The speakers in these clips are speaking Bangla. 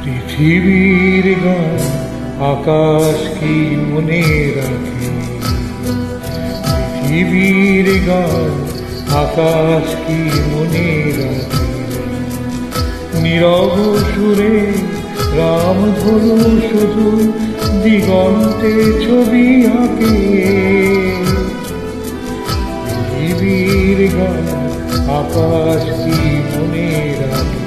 পৃথিবীর গান আকাশ কি মনে রাখে, পৃথিবীর গান আকাশ কি মনে রাখে। নীরব সুরে রামধনু শুধু দিগন্তে ছবি আঁকে। পৃথিবীর গান আকাশ কি মনে রাখে।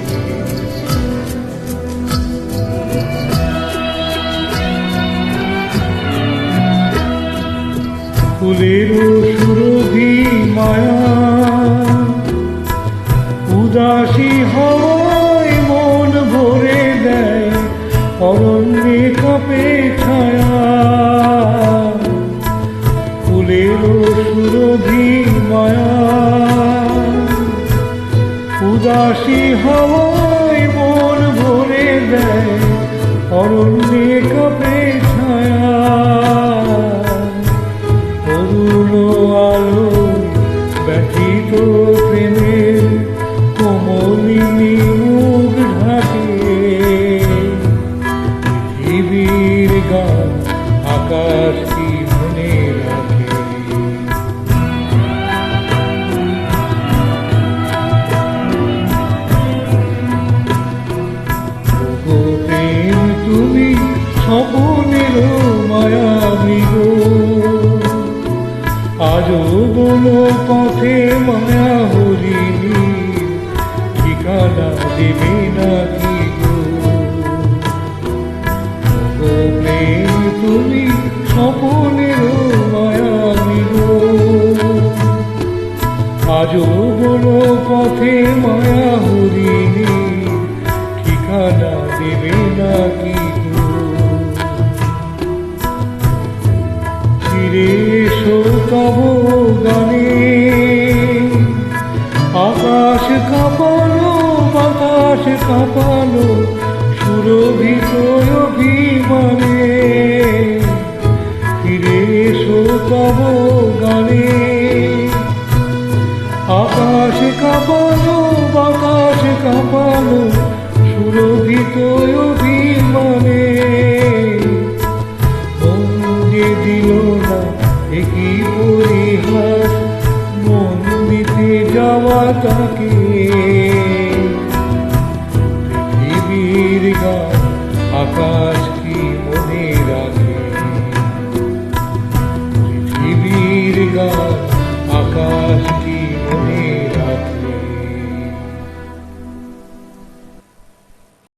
ফুলের সুরভি মায়া উদাসী হওয়ায় মন ভরে দেয়, অরণ্যে কাঁপে ছায়া। ফুলের সুরভি মায়া উদাসী হওয়ায় মন ভরে দেয়, অরণ্যে কাঁপে ছায়া। আলো ব্যথিত প্রেমের কোমলিনী মুখ ঢাকে। পৃথিবীর গান আকাশ কি মনে রাখে। ওগো প্রেম তুমি স্বপনের মায়াবী গো, আজও বলো পথে মায়া হরিণী ঠিকানা দেবে নাকি গো। প্রেম তুমি স্বপনের মায়াবী গো, আজও বলো পথে মায়া হরিণী ঠিকানা দেবে নাকি গো। ফিরে এসো তব গানে, আকাশ কাঁপালো বাতাস কাঁপালো সুরভিত অভিমানে। ফিরে এসো তব